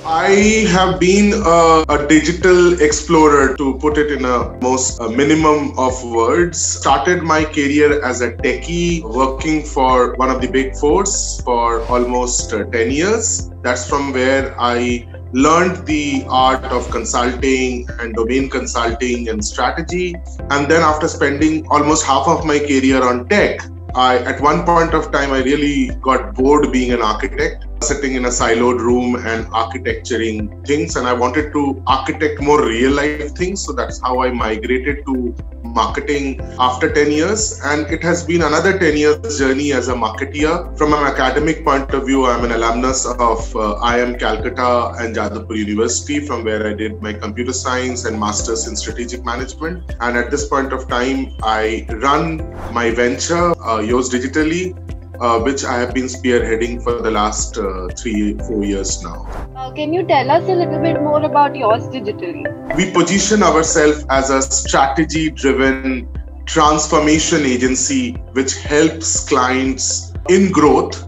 I have been a digital explorer, to put it in a most minimum of words. Started my career as a techie, working for one of the big fours for almost 10 years. That's from where I learned the art of consulting and domain consulting and strategy. And then after spending almost half of my career on tech, at one point of time, I really got bored being an architect, sitting in a siloed room and architecturing things. And I wanted to architect more real life things. So that's how I migrated to marketing after 10 years. And it has been another 10 years journey as a marketeer. From an academic point of view, I'm an alumnus of IIM Calcutta and Jadavpur University, from where I did my computer science and masters in strategic management. And at this point of time, I run my venture, Yours Digitally, which I have been spearheading for the last 3-4 years now. Can you tell us a little bit more about Yours Digitally? We position ourselves as a strategy-driven transformation agency which helps clients in growth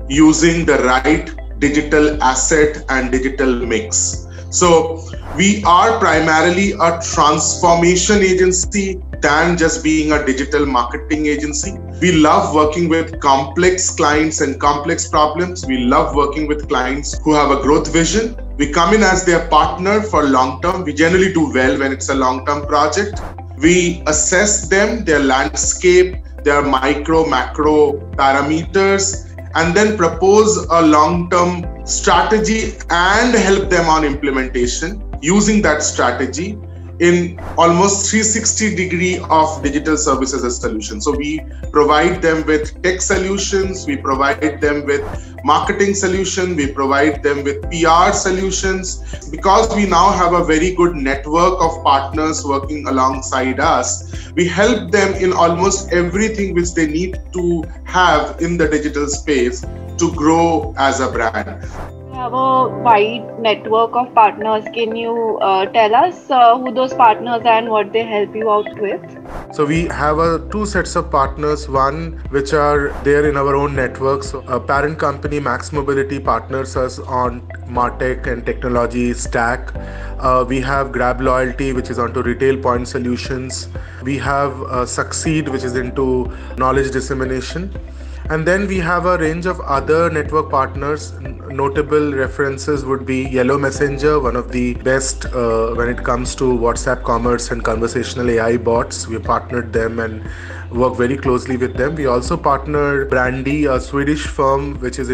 using the right digital asset and digital mix. So we are primarily a transformation agency than just being a digital marketing agency. We love working with complex clients and complex problems. We love working with clients who have a growth vision. We come in as their partner for long term. We generally do well when it's a long-term project. We assess them, their landscape, their micro, macro parameters, and then propose a long-term strategy and help them on implementation using that strategy in almost 360 degree of digital services as solutions. So we provide them with tech solutions, we provide them with marketing solution, we provide them with PR solutions. Because we now have a very good network of partners working alongside us, we help them in almost everything which they need to have in the digital space to grow as a brand. We have a wide network of partners. Can you tell us who those partners are and what they help you out with? So we have two sets of partners, one which are there in our own network. So a parent company, Max Mobility, partners us on MarTech and technology stack. We have Grab Loyalty, which is onto retail point solutions. We have Succeed, which is into knowledge dissemination. And then we have a range of other network partners. Notable references would be Yellow Messenger, one of the best when it comes to WhatsApp commerce and conversational AI bots. We partnered them and work very closely with them. We also partnered Brandy, a Swedish firm which is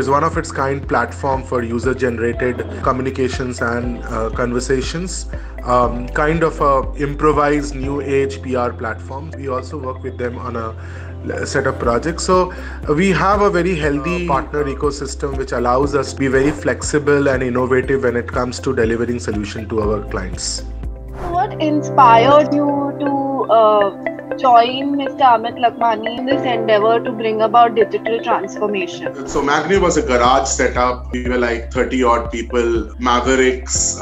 one of its kind platform for user generated communications and conversations. Kind of a improvised new age PR platform. We also work with them on a set of projects. So we have a very healthy partner ecosystem which allows us to be very flexible and innovative when it comes to delivering solution to our clients. What inspired you to join Mr. Amit Lakhmani in this endeavor to bring about digital transformation? So Magni was a garage setup. We were like 30 odd people, mavericks,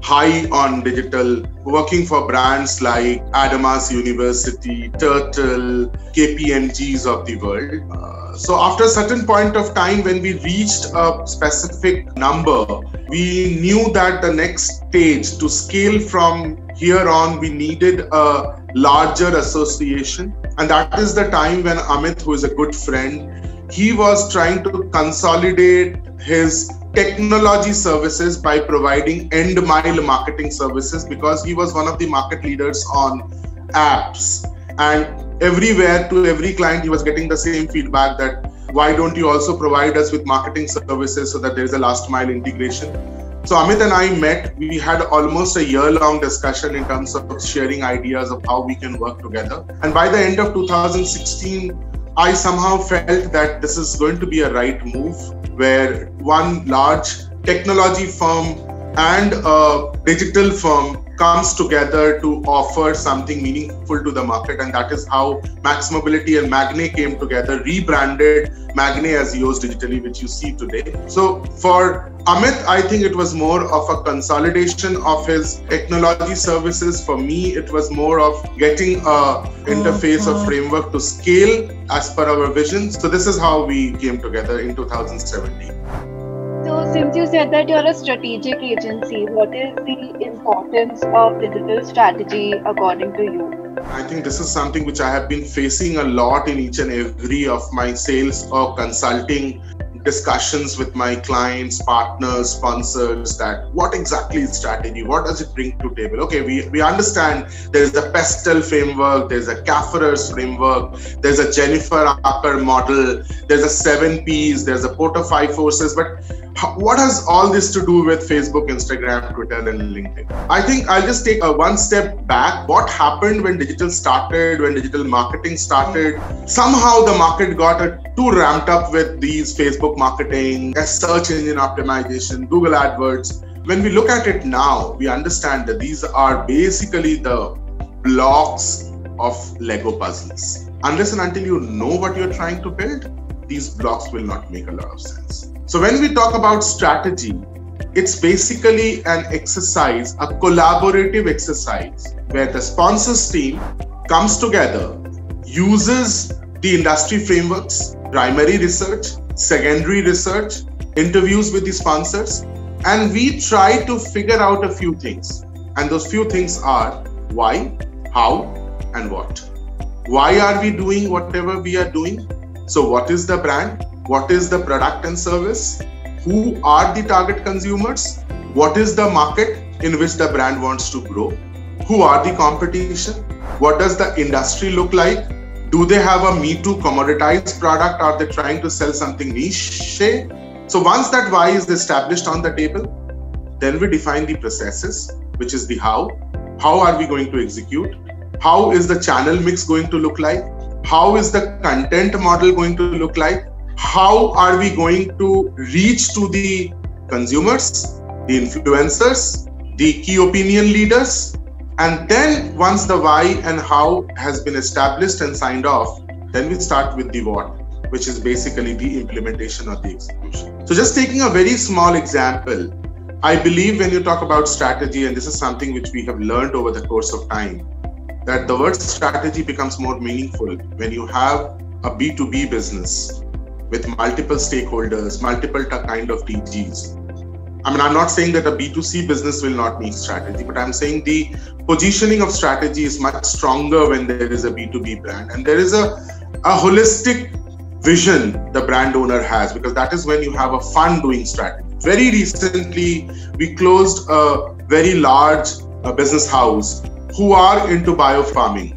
high on digital, working for brands like Adamas University, Turtle, KPMGs of the world. So after a certain point of time, when we reached a specific number, we knew that the next stage to scale from here on, we needed a larger association. And that is the time when Amit, who is a good friend, he was trying to consolidate his technology services by providing end mile marketing services, because he was one of the market leaders on apps, and everywhere to every client he was getting the same feedback that why don't you also provide us with marketing services so that there is a last mile integration. So Amit and I met. We had almost a year-long discussion in terms of sharing ideas of how we can work together. And by the end of 2016, I somehow felt that this is going to be a right move, where one large technology firm and a digital firm comes together to offer something meaningful to the market. And that is how Max Mobility and Magne came together, rebranded Magne as Yours Digitally, which you see today. So for Amit, I think it was more of a consolidation of his technology services. For me, it was more of getting a interface or framework to scale as per our vision. So this is how we came together in 2017. So since you said that you're a strategic agency, what is the importance of digital strategy according to you? I think this is something which I have been facing a lot in each and every of my sales or consulting discussions with my clients, partners, sponsors, that what exactly is strategy? What does it bring to table? Okay, we understand there's the PESTEL framework, there's a CAFRS framework, there's a Jennifer Acker model, there's a 7 Ps, there's a Porter 5 Forces, but what has all this to do with Facebook, Instagram, Twitter, and LinkedIn? I think I'll just take one step back. What happened when digital started, when digital marketing started? Somehow the market got too ramped up with these Facebook marketing, search engine optimization, Google AdWords. When we look at it now, we understand that these are basically the blocks of Lego puzzles. Unless and until you know what you're trying to build, these blocks will not make a lot of sense. So when we talk about strategy, it's basically an exercise, a collaborative exercise, where the sponsors team comes together, uses the industry frameworks, primary research, secondary research, interviews with the sponsors, and we try to figure out a few things. And those few things are why, how, and what. Why are we doing whatever we are doing? So what is the brand? What is the product and service? Who are the target consumers? What is the market in which the brand wants to grow? Who are the competition? What does the industry look like? Do they have a Me Too commoditized product? Are they trying to sell something niche? So once that why is established on the table, then we define the processes, which is the how. How are we going to execute? How is the channel mix going to look like? How is the content model going to look like? How are we going to reach to the consumers, the influencers, the key opinion leaders? And then once the why and how has been established and signed off, then we start with the what, which is basically the implementation or the execution. So just taking a very small example, I believe when you talk about strategy, and this is something which we have learned over the course of time, that the word strategy becomes more meaningful when you have a B2B business with multiple stakeholders, multiple kind of DGs. I mean, I'm not saying that a B2C business will not need strategy, but I'm saying the positioning of strategy is much stronger when there is a B2B brand. And there is a holistic vision the brand owner has, because that is when you have a fun doing strategy. Very recently, we closed a very large business house who are into biofarming,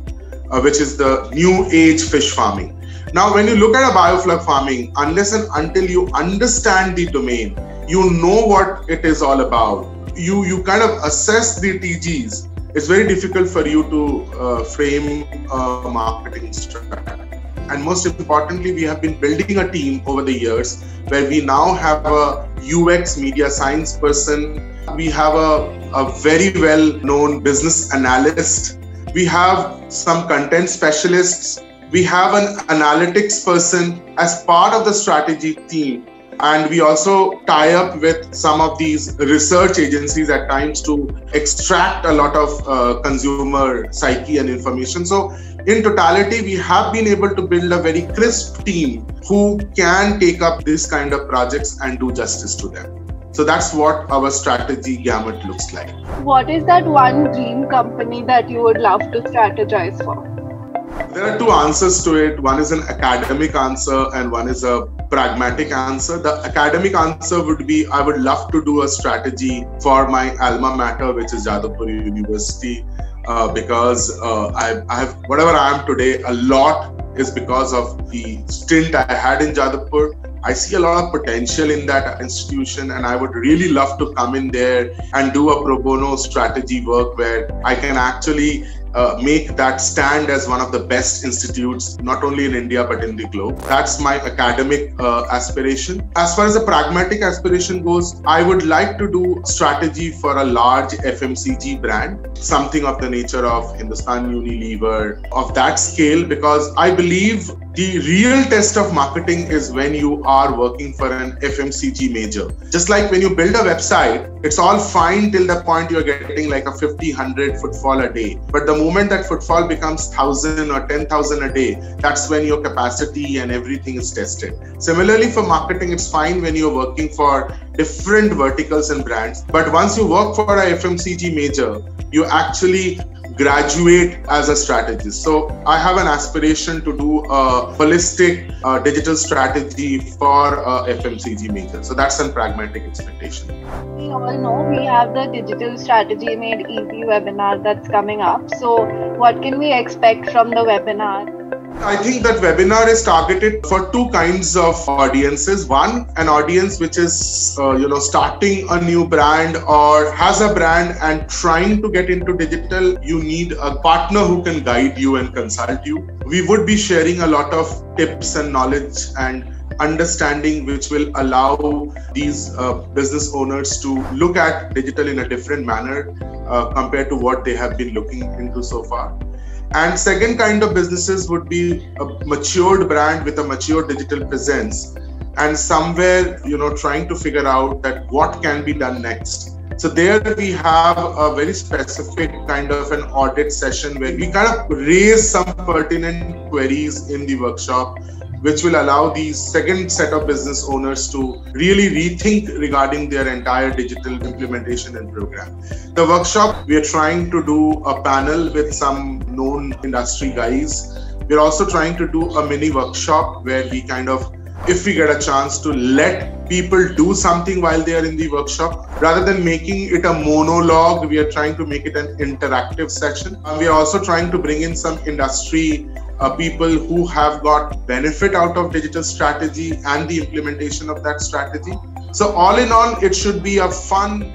which is the new age fish farming. Now, when you look at a bioflug farming, unless and until you understand the domain, you know what it is all about, you kind of assess the TGs, it's very difficult for you to frame a marketing strategy. And most importantly, we have been building a team over the years where we now have a UX media science person, we have a very well-known business analyst, we have some content specialists, we have an analytics person as part of the strategy team. And we also tie up with some of these research agencies at times to extract a lot of consumer psyche and information. So in totality, we have been able to build a very crisp team who can take up this kind of projects and do justice to them. So that's what our strategy gamut looks like. What is that one dream company that you would love to strategize for? There are two answers to it. One is an academic answer and one is a pragmatic answer. The academic answer would be, I would love to do a strategy for my alma mater, which is Jadavpur University, because I have, whatever I am today, a lot is because of the stint I had in Jadavpur. I see a lot of potential in that institution, and I would really love to come in there and do a pro bono strategy work where I can actually make that stand as one of the best institutes, not only in India, but in the globe. That's my academic aspiration. As far as the pragmatic aspiration goes, I would like to do strategy for a large FMCG brand, something of the nature of Hindustan Unilever, of that scale, because I believe the real test of marketing is when you are working for an FMCG major. Just like when you build a website, it's all fine till the point you're getting like a 50, 100 footfall a day. But the moment that footfall becomes 1,000 or 10,000 a day, that's when your capacity and everything is tested. Similarly, for marketing, it's fine when you're working for different verticals and brands. But once you work for a FMCG major, you actually graduate as a strategist. So I have an aspiration to do a holistic digital strategy for FMCG major. So that's a pragmatic expectation. We all know we have the Digital Strategy Made Easy webinar that's coming up. So what can we expect from the webinar? I think that webinar is targeted for two kinds of audiences. One, an audience which is starting a new brand or has a brand and trying to get into digital. You need a partner who can guide you and consult you. We would be sharing a lot of tips and knowledge and understanding which will allow these business owners to look at digital in a different manner compared to what they have been looking into so far. And second kind of businesses would be a matured brand with a mature digital presence and somewhere, trying to figure out that what can be done next. So there we have a very specific kind of an audit session where we kind of raise some pertinent queries in the workshop, which will allow these second set of business owners to really rethink regarding their entire digital implementation and program. The workshop, we are trying to do a panel with some known industry guys. We're also trying to do a mini workshop where we kind of, if we get a chance to let people do something while they are in the workshop, rather than making it a monologue, we are trying to make it an interactive session. We are also trying to bring in some industry people who have got benefit out of digital strategy and the implementation of that strategy. So all in all, it should be a fun.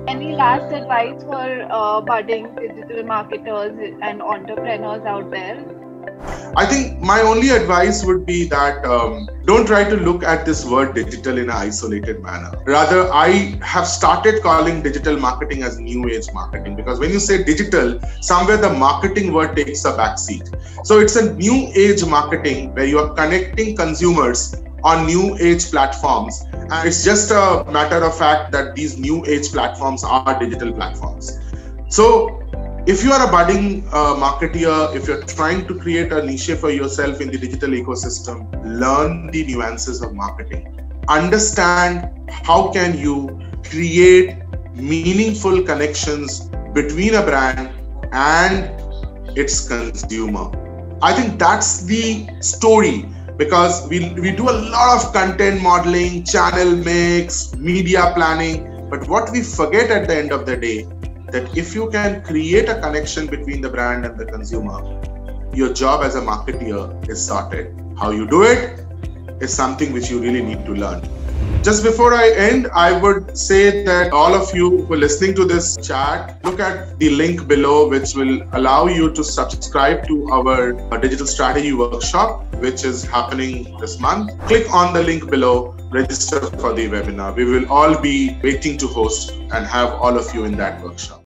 Any last advice for budding digital marketers and entrepreneurs out there? I think my only advice would be that don't try to look at this word digital in an isolated manner. Rather, I have started calling digital marketing as new age marketing, because when you say digital, somewhere the marketing word takes a backseat. So it's a new age marketing where you are connecting consumers on new age platforms. And it's just a matter of fact that these new age platforms are digital platforms. So if you are a budding marketeer, if you're trying to create a niche for yourself in the digital ecosystem, learn the nuances of marketing. Understand how can you create meaningful connections between a brand and its consumer. I think that's the story, because we do a lot of content modeling, channel mix, media planning, but what we forget at the end of the day, that if you can create a connection between the brand and the consumer, your job as a marketeer is sorted. How you do it is something which you really need to learn. Just before I end, I would say that all of you who are listening to this chat, look at the link below, which will allow you to subscribe to our digital strategy workshop, which is happening this month. Click on the link below, register for the webinar. We will all be waiting to host and have all of you in that workshop.